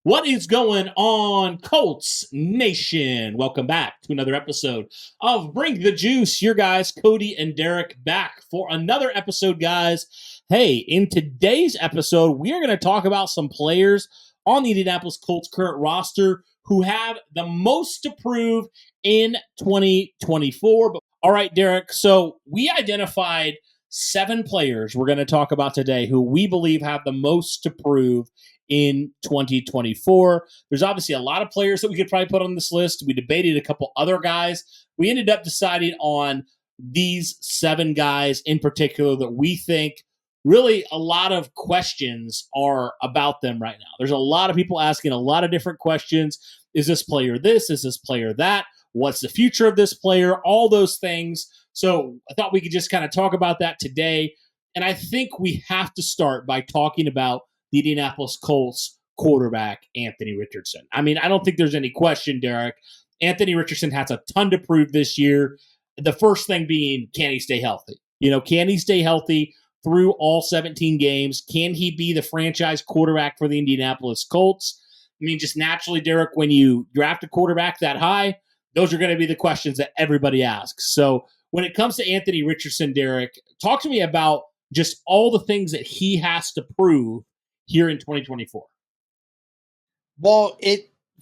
What is going on, Colts Nation? Welcome back to another episode of Bring the Juice. Your guys, Cody and Derek, back for another episode, guys. Hey, in today's episode, we are going to talk about some players on the Indianapolis Colts current roster who have the most to prove in 2024. All right, Derek, so we identified 7 players we're going to talk about today who we believe have the most to prove in 2024. There's obviously a lot of players that we could probably put on this list. We debated a couple other guys. We ended up deciding on these 7 guys in particular that we think really a lot of questions are about them right now. There's a lot of people asking a lot of different questions. Is this player this? Is this player that? What's the future of this player? All those things. So I thought we could just kind of talk about that today. And I think we have to start by talking about the Indianapolis Colts quarterback, Anthony Richardson. I mean, I don't think there's any question, Derek. Anthony Richardson has a ton to prove this year. The first thing being, can he stay healthy? Can he stay healthy through all 17 games? Can he be the franchise quarterback for the Indianapolis Colts? I mean, just naturally, Derek, when you draft a quarterback that high, those are going to be the questions that everybody asks. So when it comes to Anthony Richardson, Derek, talk to me about just all the things that he has to prove here in 2024. Well,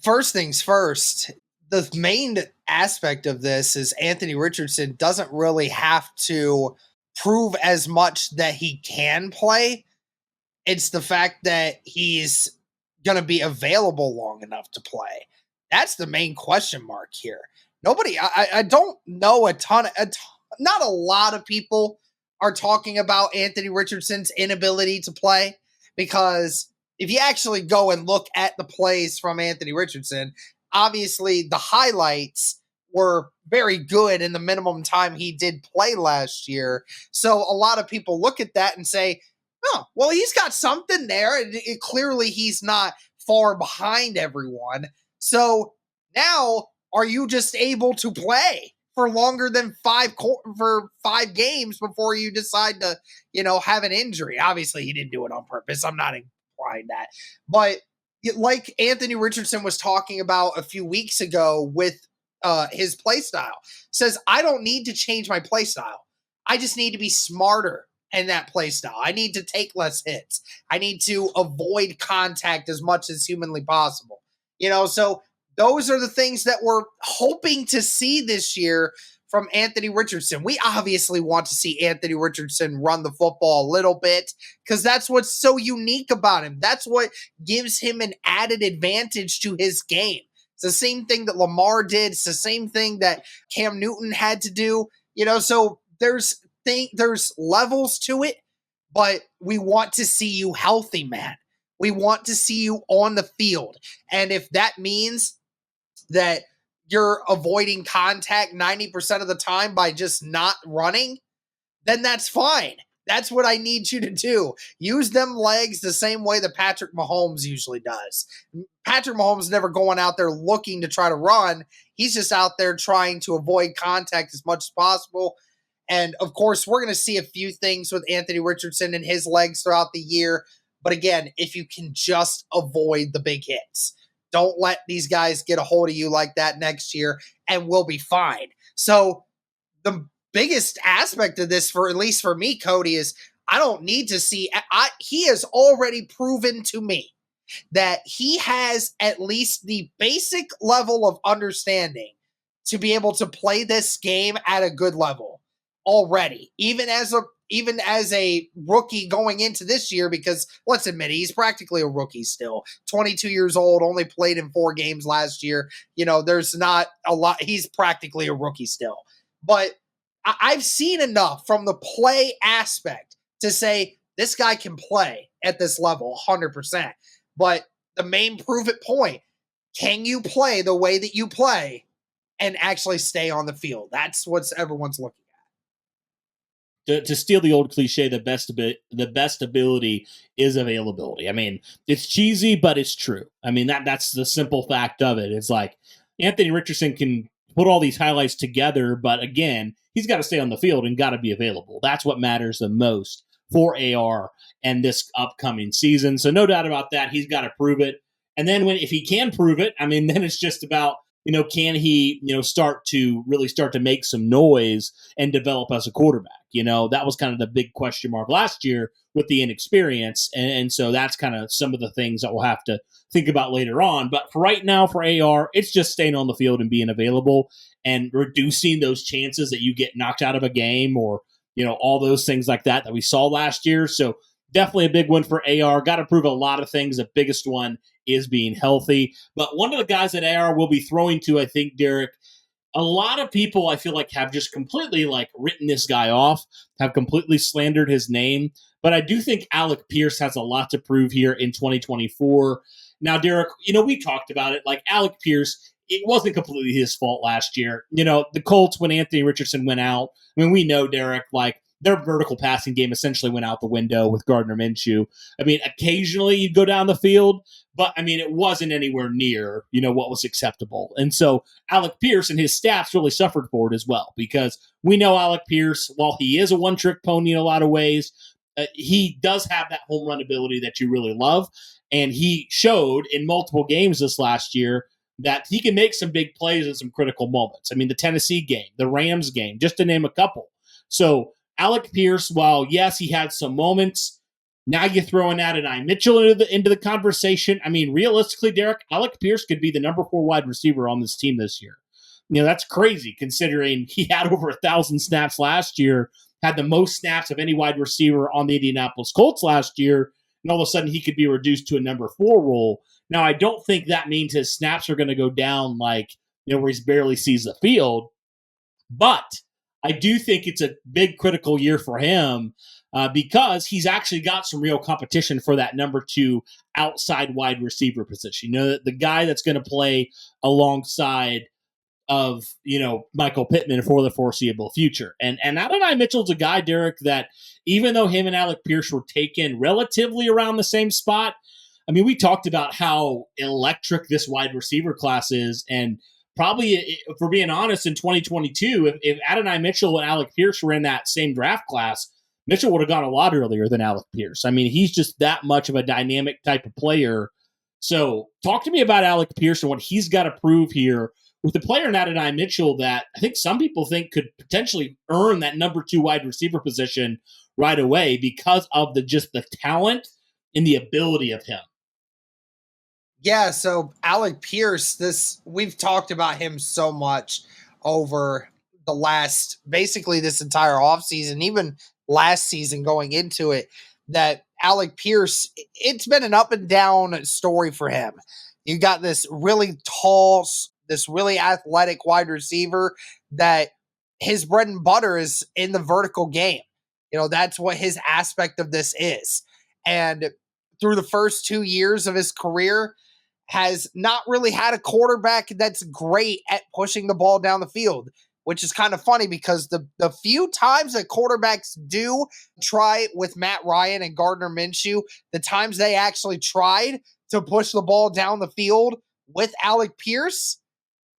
first things first, the main aspect of this is Anthony Richardson doesn't really have to prove as much that he can play. It's the fact that he's going to be available long enough to play. That's the main question mark here. I don't know not a lot of people are talking about Anthony Richardson's inability to play, because if you actually go and look at the plays from Anthony Richardson, obviously the highlights were very good in the minimum time he did play last year. So a lot of people look at that and say, oh, well, he's got something there. Clearly he's not far behind everyone. So now, are you just able to play for longer than 5 games before you decide to, have an injury? Obviously, he didn't do it on purpose. I'm not implying that. But like Anthony Richardson was talking about a few weeks ago with his play style, says, I don't need to change my play style. I just need to be smarter in that play style. I need to take less hits. I need to avoid contact as much as humanly possible. So those are the things that we're hoping to see this year from Anthony Richardson. We obviously want to see Anthony Richardson run the football a little bit, because that's what's so unique about him. That's what gives him an added advantage to his game. It's the same thing that Lamar did. It's the same thing that Cam Newton had to do. So there's levels to it, but we want to see you healthy, man. We want to see you on the field. And if that means that you're avoiding contact 90% of the time by just not running, then that's fine. That's what I need you to do. Use them legs the same way that Patrick Mahomes usually does. Patrick Mahomes never going out there looking to try to run. He's just out there trying to avoid contact as much as possible. And, of course, we're going to see a few things with Anthony Richardson and his legs throughout the year. But, again, if you can just avoid the big hits, don't let these guys get a hold of you like that next year, and we'll be fine. So the biggest aspect of this, at least for me, Cody, is I don't need to see – he has already proven to me that he has at least the basic level of understanding to be able to play this game at a good level already, even as a rookie going into this year, because let's admit it, he's practically a rookie still. 22 years old, only played in 4 games last year. There's not a lot. He's practically a rookie still. But I've seen enough from the play aspect to say this guy can play at this level 100%. But the main prove it point, can you play the way that you play and actually stay on the field? That's what everyone's looking at. To steal the old cliche, the best ability is availability. I mean, it's cheesy, but it's true. I mean, that's the simple fact of it. It's like Anthony Richardson can put all these highlights together, but again, he's got to stay on the field and got to be available. That's what matters the most for AR and this upcoming season. So no doubt about that. He's got to prove it. And then if he can prove it, I mean, then it's just about, can he, start to make some noise and develop as a quarterback? That was kind of the big question mark last year with the inexperience. And so that's kind of some of the things that we'll have to think about later on. But for right now, for AR, it's just staying on the field and being available and reducing those chances that you get knocked out of a game or, all those things like that we saw last year. So definitely a big one for AR. Got to prove a lot of things. The biggest one is being healthy. But one of the guys that AR will be throwing to, I think, Derek, a lot of people I feel like have just completely written this guy off, have completely slandered his name. But I do think Alec Pierce has a lot to prove here in 2024. Now, Derek, we talked about it. Alec Pierce, it wasn't completely his fault last year. The Colts, when Anthony Richardson went out, I mean, we know, Derek, their vertical passing game essentially went out the window with Gardner Minshew. I mean, occasionally you'd go down the field, but I mean, it wasn't anywhere near, what was acceptable. And so Alec Pierce and his staffs really suffered for it as well, because we know Alec Pierce, while he is a one-trick pony in a lot of ways, he does have that home run ability that you really love. And he showed in multiple games this last year that he can make some big plays in some critical moments. I mean, the Tennessee game, the Rams game, just to name a couple. So Alec Pierce, while yes, he had some moments, now you're throwing Adonai Mitchell into the conversation. I mean, realistically, Derek, Alec Pierce could be the number 4 wide receiver on this team this year. That's crazy considering he had over 1,000 snaps last year, had the most snaps of any wide receiver on the Indianapolis Colts last year, and all of a sudden he could be reduced to a number 4 role. Now, I don't think that means his snaps are going to go down where he barely sees the field, but I do think it's a big critical year for him because he's actually got some real competition for that number 2 outside wide receiver position. The guy that's going to play alongside of, Michael Pittman for the foreseeable future. And Adonai Mitchell's a guy, Derek, that even though him and Alec Pierce were taken relatively around the same spot, I mean, we talked about how electric this wide receiver class is, and probably, if we're being honest, in 2022, if Adonai Mitchell and Alec Pierce were in that same draft class, Mitchell would have gone a lot earlier than Alec Pierce. I mean, he's just that much of a dynamic type of player. So talk to me about Alec Pierce and what he's got to prove here with the player in Adonai Mitchell that I think some people think could potentially earn that number 2 wide receiver position right away because of the talent and the ability of him. Yeah, so Alec Pierce, we've talked about him so much over the last, basically this entire offseason, even last season going into it, that Alec Pierce, it's been an up and down story for him. You got this really tall, this really athletic wide receiver that his bread and butter is in the vertical game. That's what his aspect of this is. And through the first 2 years of his career, has not really had a quarterback that's great at pushing the ball down the field, which is kind of funny because the few times that quarterbacks do try with Matt Ryan and Gardner Minshew, the times they actually tried to push the ball down the field with Alec Pierce,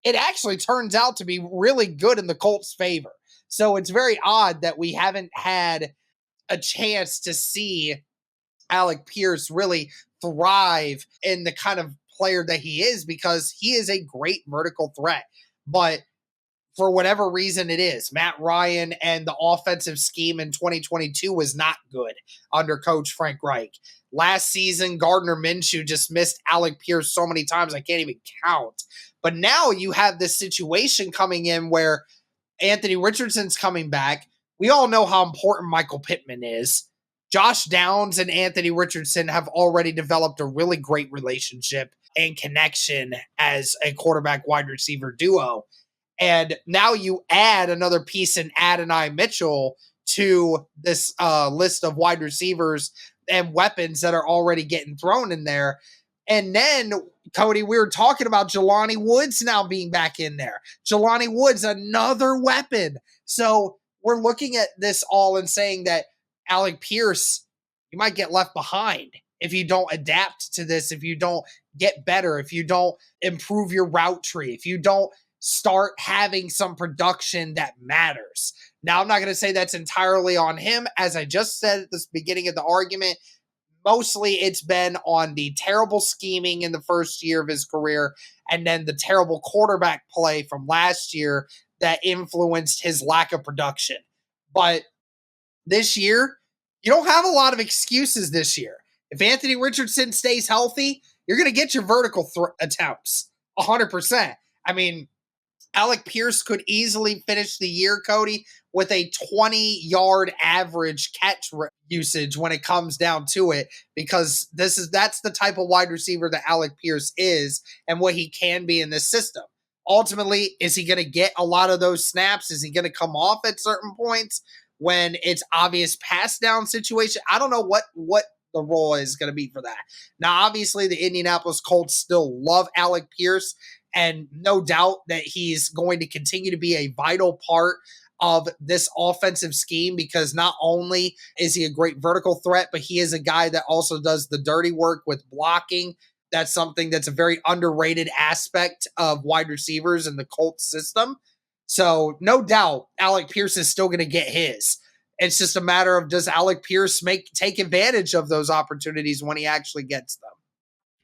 it actually turns out to be really good in the Colts' favor. So it's very odd that we haven't had a chance to see Alec Pierce really thrive in the kind of player that he is, because he is a great vertical threat. But for whatever reason it is, Matt Ryan and the offensive scheme in 2022 was not good under Coach Frank Reich. Last season, Gardner Minshew just missed Alec Pierce so many times I can't even count. But now you have this situation coming in where Anthony Richardson's coming back. We all know how important Michael Pittman is. Josh Downs and Anthony Richardson have already developed a really great relationship and connection as a quarterback wide receiver duo. And now you add another piece in Adonai Mitchell to this list of wide receivers and weapons that are already getting thrown in there. And then, Cody, we were talking about Jelani Woods now being back in there. Jelani Woods, another weapon. So we're looking at this all and saying that Alec Pierce, you might get left behind if you don't adapt to this, if you don't get better, if you don't improve your route tree, if you don't start having some production that matters. Now, I'm not going to say that's entirely on him. As I just said at the beginning of the argument, mostly it's been on the terrible scheming in the first year of his career and then the terrible quarterback play from last year that influenced his lack of production. But this year, you don't have a lot of excuses this year. If Anthony Richardson stays healthy, you're going to get your vertical attempts 100%. I mean, Alec Pierce could easily finish the year, Cody, with a 20-yard average catch usage when it comes down to it, because that's the type of wide receiver that Alec Pierce is and what he can be in this system. Ultimately, is he going to get a lot of those snaps? Is he going to come off at certain points when it's obvious pass down situation? I don't know what the role is going to be for that. Now, obviously, the Indianapolis Colts still love Alec Pierce, and no doubt that he's going to continue to be a vital part of this offensive scheme, because not only is he a great vertical threat, but he is a guy that also does the dirty work with blocking. That's something that's a very underrated aspect of wide receivers in the Colts system. So no doubt Alec Pierce is still going to get his. It's just a matter of, does Alec Pierce take advantage of those opportunities when he actually gets them?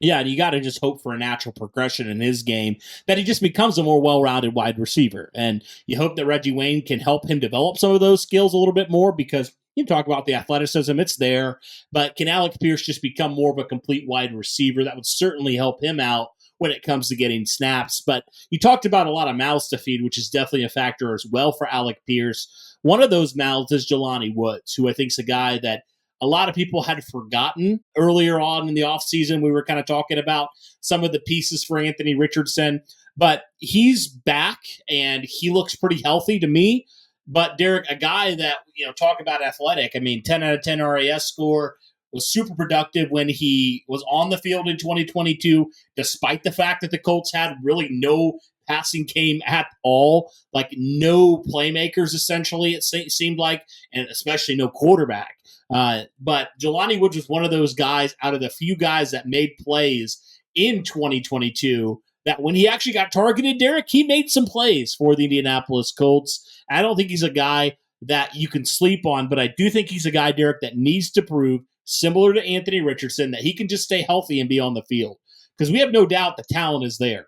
Yeah, and you got to just hope for a natural progression in his game, that he just becomes a more well-rounded wide receiver. And you hope that Reggie Wayne can help him develop some of those skills a little bit more, because you talk about the athleticism, it's there, but can Alec Pierce just become more of a complete wide receiver? That would certainly help him out when it comes to getting snaps. But you talked about a lot of mouths to feed, which is definitely a factor as well for Alec Pierce. One of those mouths is Jelani Woods, who I think is a guy that a lot of people had forgotten earlier on in the offseason. We were kind of talking about some of the pieces for Anthony Richardson, but he's back and he looks pretty healthy to me. But Derek, a guy that, talk about athletic, I mean, 10 out of 10 RAS score, was super productive when he was on the field in 2022, despite the fact that the Colts had really no passing game at all, like no playmakers, essentially, it seemed like, and especially no quarterback. But Jelani Woods was one of those guys out of the few guys that made plays in 2022 that when he actually got targeted, Derek, he made some plays for the Indianapolis Colts. I don't think he's a guy that you can sleep on, but I do think he's a guy, Derek, that needs to prove, similar to Anthony Richardson, that he can just stay healthy and be on the field. Because we have no doubt the talent is there.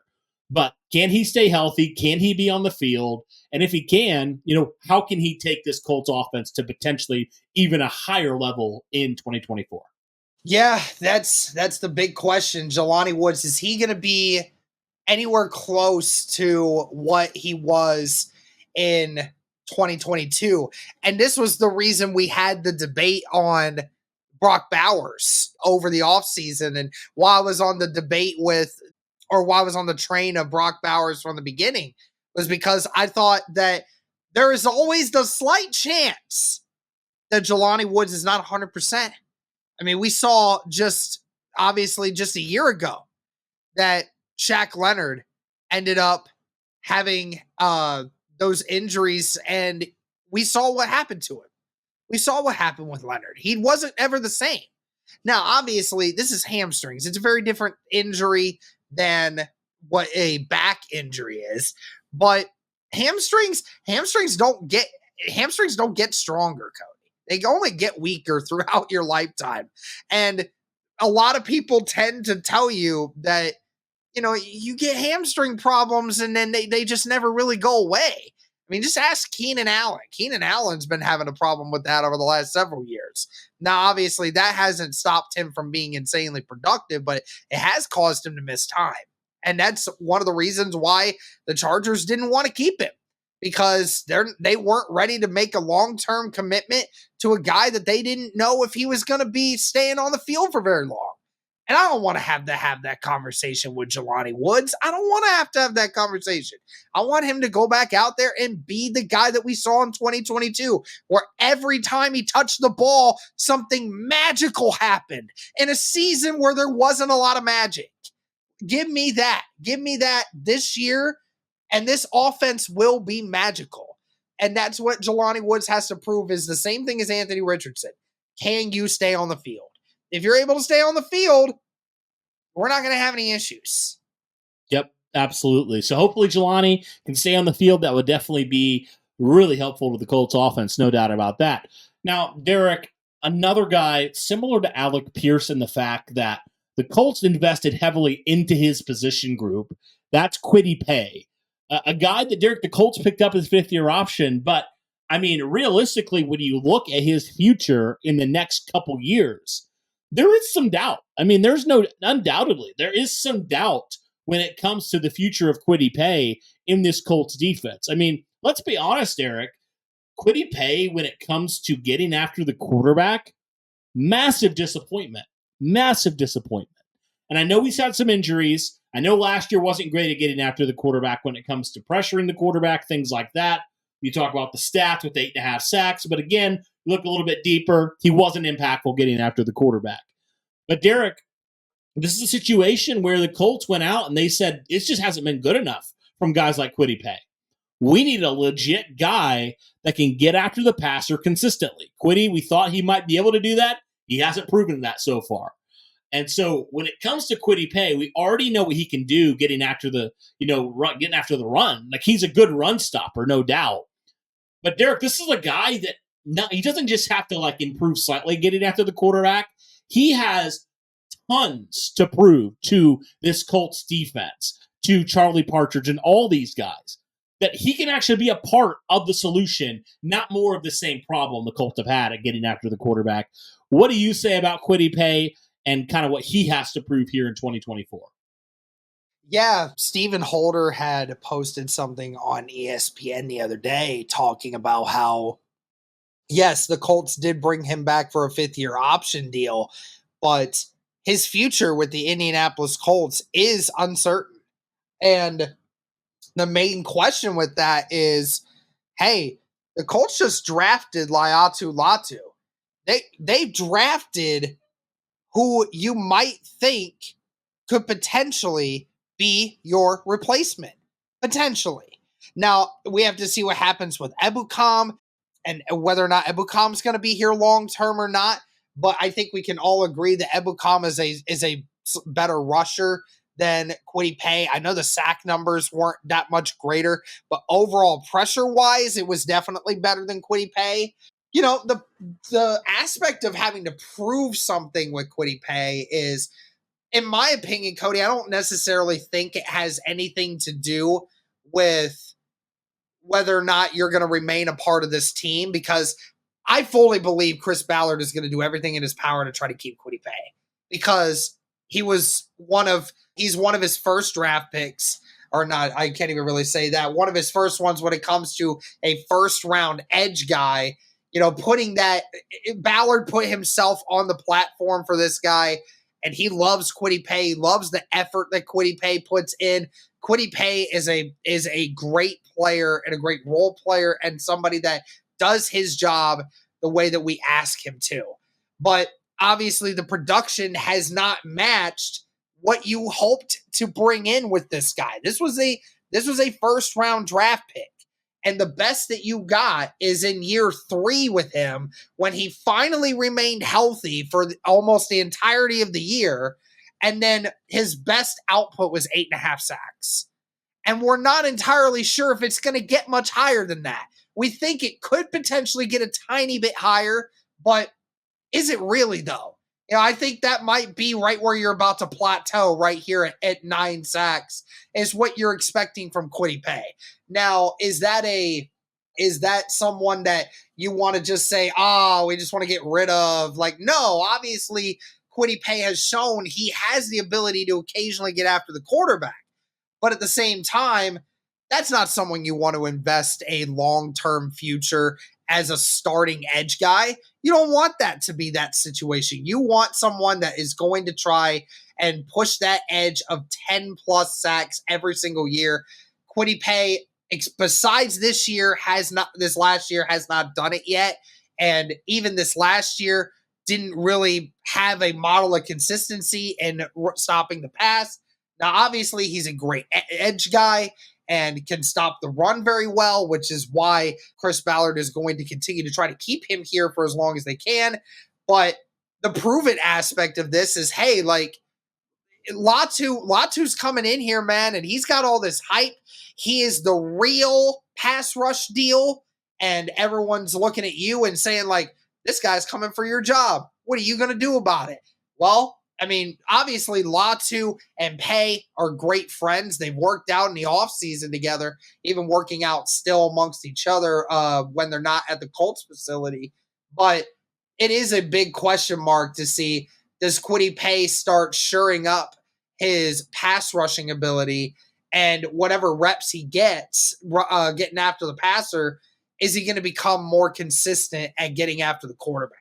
But can he stay healthy? Can he be on the field? And if he can, how can he take this Colts offense to potentially even a higher level in 2024? Yeah, that's the big question. Jelani Woods, is he going to be anywhere close to what he was in 2022? And this was the reason we had the debate on Brock Bowers over the offseason. And while I was on the while I was on the train of Brock Bowers from the beginning, was because I thought that there is always the slight chance that Jelani Woods is not 100%. I mean, we saw just a year ago that Shaq Leonard ended up having those injuries, and we saw what happened to him. We saw what happened with Leonard. He wasn't ever the same. Now, obviously, this is hamstrings. It's a very different injury than what a back injury is, but hamstrings don't get stronger, Cody. They only get weaker throughout your lifetime. And a lot of people tend to tell you that, you get hamstring problems and then they just never really go away. I mean, just ask Keenan Allen. Keenan Allen's been having a problem with that over the last several years. Now, obviously, that hasn't stopped him from being insanely productive, but it has caused him to miss time. And that's one of the reasons why the Chargers didn't want to keep him, because they weren't ready to make a long-term commitment to a guy that they didn't know if he was going to be staying on the field for very long. And I don't want to have that conversation with Jelani Woods. I don't want to have that conversation. I want him to go back out there and be the guy that we saw in 2022, where every time he touched the ball, something magical happened in a season where there wasn't a lot of magic. Give me that. Give me that this year, and this offense will be magical. And that's what Jelani Woods has to prove, is the same thing as Anthony Richardson. Can you stay on the field? If you're able to stay on the field, we're not going to have any issues. Yep, absolutely. So hopefully Jelani can stay on the field. That would definitely be really helpful to the Colts offense, no doubt about that. Now, Derek, another guy similar to Alec Pierce in the fact that the Colts invested heavily into his position group. That's Kwity Paye, a guy that Derek the Colts picked up his fifth-year option. But I mean, realistically, when you look at his future in the next couple years, there is some doubt. I mean, undoubtedly, there is some doubt when it comes to the future of Kwity Paye in this Colts defense. I mean, let's be honest, Eric. Kwity Paye, when it comes to getting after the quarterback, massive disappointment. Massive disappointment. And I know he's had some injuries. I know last year wasn't great at getting after the quarterback when it comes to pressuring the quarterback, things like that. You talk about the stats with 8.5 sacks, but again, look a little bit deeper. He wasn't impactful getting after the quarterback. But Derek, this is a situation where the Colts went out and they said it just hasn't been good enough from guys like Kwity Paye. We need a legit guy that can get after the passer consistently. Kwity, we thought he might be able to do that. He hasn't proven that so far. And so when it comes to Kwity Paye, we already know what he can do getting after the run. Like, he's a good run stopper, no doubt. But Derek, this is a guy that he doesn't just have to like improve slightly getting after the quarterback. He has tons to prove to this Colts defense, to Charlie Partridge and all these guys, that he can actually be a part of the solution, not more of the same problem the Colts have had at getting after the quarterback. What do you say about Kwity Paye and kind of what he has to prove here in 2024? Yeah, Stephen Holder had posted something on ESPN the other day talking about how, yes, the Colts did bring him back for a fifth-year option deal, but his future with the Indianapolis Colts is uncertain. And the main question with that is, hey, the Colts just drafted Laiatu Latu. They drafted who you might think could potentially be your replacement. Potentially. Now, we have to see what happens with Ebukam and whether or not Ebukam is going to be here long term or not. But I think we can all agree that Ebukam is a better rusher than Kwity Paye. I know the sack numbers weren't that much greater, but overall pressure-wise, it was definitely better than Kwity Paye. You know, the aspect of having to prove something with Kwity Paye is, in my opinion, Cody, I don't necessarily think it has anything to do with whether or not you're going to remain a part of this team, because I fully believe Chris Ballard is going to do everything in his power to try to keep Kwity Paye, because he's one of his first draft picks, or not, I can't even really say that, one of his first ones when it comes to a first round edge guy. You know, Ballard put himself on the platform for this guy, and he loves Kwity Paye, loves the effort that Kwity Paye puts in. Kwity Paye is a great player and a great role player and somebody that does his job the way that we ask him to. But obviously the production has not matched what you hoped to bring in with this guy. This was a first round draft pick. And the best that you got is in year 3 with him, when he finally remained healthy for almost the entirety of the year. And then his best output was 8.5 sacks. And we're not entirely sure if it's going to get much higher than that. We think it could potentially get a tiny bit higher, but is it really though? You know, I think that might be right where you're about to plateau right here at 9 sacks is what you're expecting from Kwity Paye. Now, is that someone that you want to just say, we just want to get rid of? Like, no, obviously Kwity Paye has shown he has the ability to occasionally get after the quarterback. But at the same time, that's not someone you want to invest a long-term future as a starting edge guy. You don't want that to be that situation. You want someone that is going to try and push that edge of 10 plus sacks every single year. Kwity Paye, besides this last year has not done it yet. And even this last year didn't really have a model of consistency in stopping the pass. Now, obviously, he's a great edge guy and can stop the run very well, which is why Chris Ballard is going to continue to try to keep him here for as long as they can. But the proven aspect of this is, hey, like, Latu's coming in here, man, and he's got all this hype. He is the real pass rush deal, and everyone's looking at you and saying, like, this guy's coming for your job. What are you going to do about it? Well, I mean, obviously Latu and Pay are great friends. They've worked out in the offseason together, even working out still amongst each other when they're not at the Colts facility. But it is a big question mark to see, does Kwity Paye start shoring up his pass rushing ability, and whatever reps he gets getting after the passer, is he going to become more consistent at getting after the quarterback?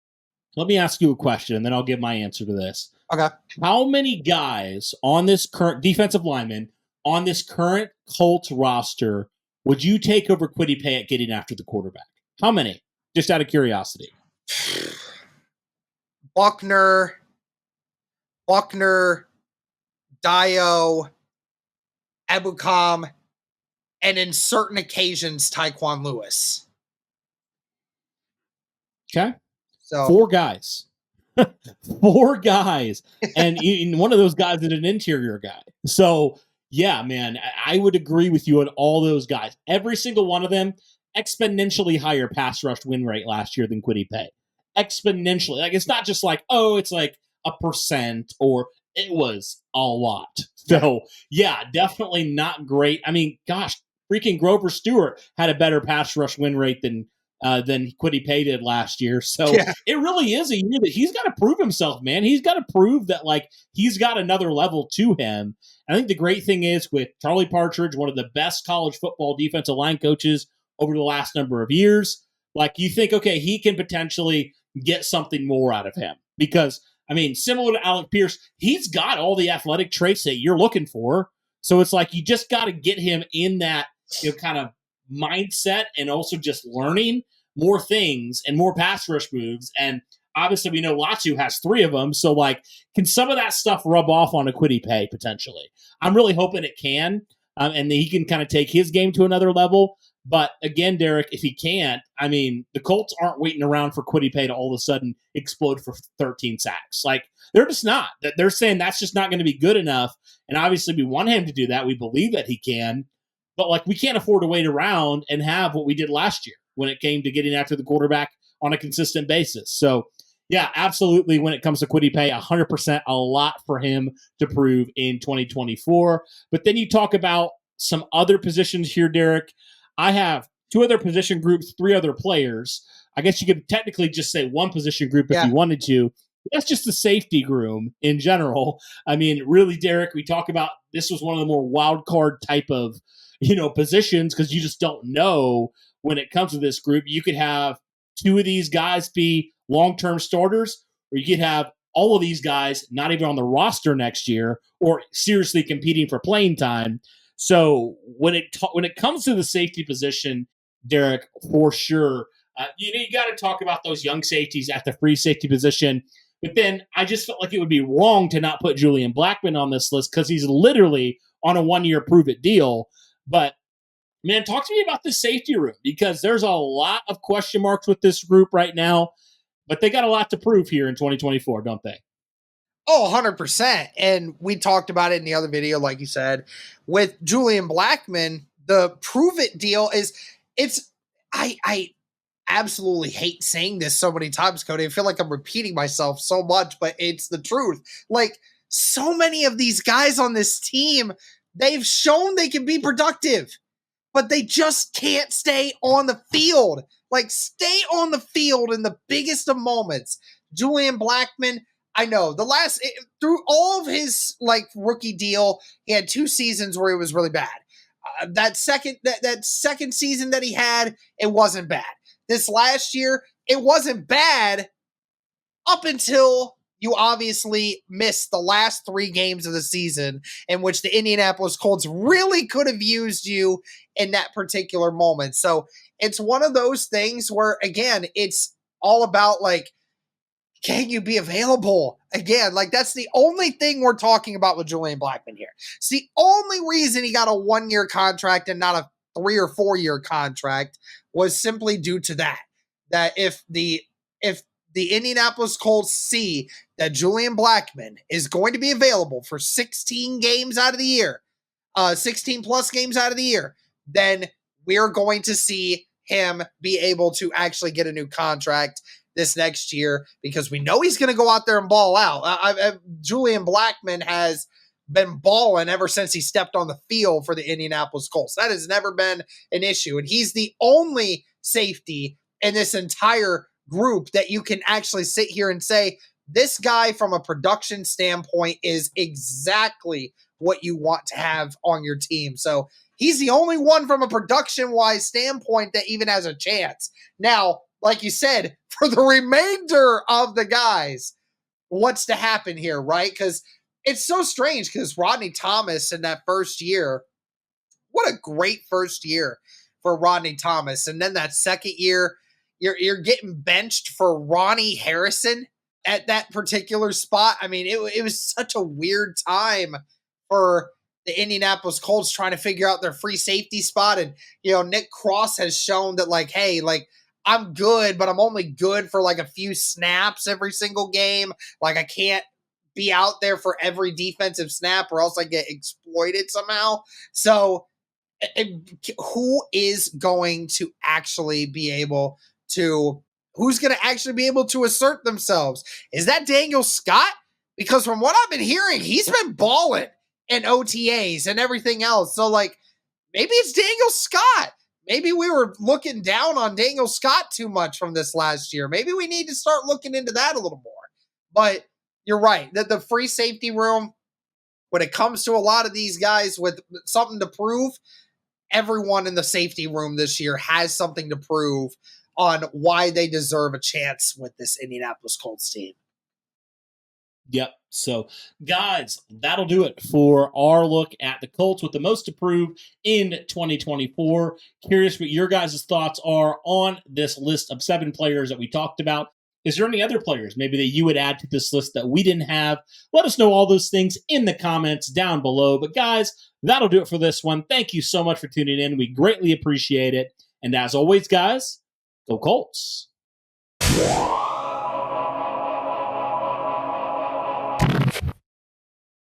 Let me ask you a question, and then I'll give my answer to this. Okay. How many guys on this current defensive lineman on this current Colts roster would you take over Kwity Paye at getting after the quarterback? How many? Just out of curiosity. Buckner, Dio, Ebukam, and in certain occasions, Tyquan Lewis. Okay. So 4 guys. 4 guys. And one of those guys is an interior guy. So, yeah, man, I would agree with you on all those guys. Every single one of them, exponentially higher pass rush win rate last year than Kwity Paye. Exponentially. Like, it's not just like, oh, it's like a percent, or it was a lot. So, yeah, definitely not great. I mean, gosh, freaking Grover Stewart had a better pass rush win rate than Kwity Paye did last year. So It really is a year that he's got to prove himself, man. He's got to prove that, like, he's got another level to him. I think the great thing is with Charlie Partridge, one of the best college football defensive line coaches over the last number of years, like, you think, okay, he can potentially get something more out of him. Because, I mean, similar to Alec Pierce, he's got all the athletic traits that you're looking for. So it's like you just got to get him in that, kind of mindset, and also just learning more things and more pass rush moves. And obviously we know Latu has 3 of them. So, like, can some of that stuff rub off on a Kwity Paye potentially? I'm really hoping it can, and that he can kind of take his game to another level. But again, Derek, if he can't, I mean, the Colts aren't waiting around for Kwity Paye to all of a sudden explode for 13 sacks. Like, they're just not. They're saying that's just not going to be good enough. And obviously we want him to do that. We believe that he can. But, like, we can't afford to wait around and have what we did last year when it came to getting after the quarterback on a consistent basis. So, yeah, absolutely, when it comes to Kwity Paye, 100% a lot for him to prove in 2024. But then you talk about some other positions here, Derek. I have 2 other position groups, 3 other players. I guess you could technically just say 1 position group if you wanted to. That's just the safety room in general. I mean, really, Derek, we talk about this was one of the more wild card type of, positions, because you just don't know when it comes to this group. You could have 2 of these guys be long-term starters, or you could have all of these guys not even on the roster next year or seriously competing for playing time. So when it comes to the safety position, Derek, for sure, you got to talk about those young safeties at the free safety position. But then I just felt like it would be wrong to not put Julian Blackmon on this list, because he's literally on a 1-year prove-it deal. But, man, talk to me about the safety room, because there's a lot of question marks with this group right now, but they got a lot to prove here in 2024, don't they? Oh, 100%. And we talked about it in the other video, like you said. With Julian Blackmon, the prove-it deal is, I absolutely hate saying this so many times, Cody. I feel like I'm repeating myself so much, but it's the truth. Like, so many of these guys on this team, they've shown they can be productive, but they just can't stay on the field. Like, stay on the field in the biggest of moments. Julian Blackmon, I know through all of his, like, rookie deal, he had 2 seasons where he was really bad. That second season that he had, it wasn't bad. This last year, it wasn't bad up until you obviously missed the last 3 games of the season, in which the Indianapolis Colts really could have used you in that particular moment. So it's one of those things where, again, it's all about, like, can you be available? Again, like, that's the only thing we're talking about with Julian Blackmon here. It's the only reason he got a 1-year contract and not a 3 or 4-year contract was simply due to that. That if the Indianapolis Colts see that Julian Blackmon is going to be available for 16 games out of the year, 16 plus games out of the year, then we're going to see him be able to actually get a new contract. this next year because we know he's going to go out there and ball out. Julian Blackmon has been balling ever since he stepped on the field for the Indianapolis Colts. That has never been an issue. And he's the only safety in this entire group that you can actually sit here and say, this guy from a production standpoint is exactly what you want to have on your team. So he's the only one from a production-wise standpoint that even has a chance. Now, like you said, for the remainder of the guys, what's to happen here, right? Because it's so strange because Rodney Thomas in that first year, what a great first year for Rodney Thomas. And then that second year, you're getting benched for Ronnie Harrison at that particular spot. I mean, it was such a weird time for the Indianapolis Colts trying to figure out their free safety spot. And, Nick Cross has shown that, like, hey, like, I'm good, but I'm only good for like a few snaps every single game. Like, I can't be out there for every defensive snap or else I get exploited somehow. So who is going to actually be able to assert themselves? Is that Daniel Scott? Because from what I've been hearing, he's been balling in OTAs and everything else. So, like, maybe it's Daniel Scott. Maybe we were looking down on Daniel Scott too much from this last year. Maybe we need to start looking into that a little more. But you're right, that the free safety room, when it comes to a lot of these guys with something to prove, everyone in the safety room this year has something to prove on why they deserve a chance with this Indianapolis Colts team. Yep. So, guys, that'll do it for our look at the Colts with the most to prove in 2024. Curious what your guys' thoughts are on this list of 7 players that we talked about. Is there any other players maybe that you would add to this list that we didn't have? Let us know all those things in the comments down below. But, guys, that'll do it for this one. Thank you so much for tuning in. We greatly appreciate it. And as always, guys, go Colts.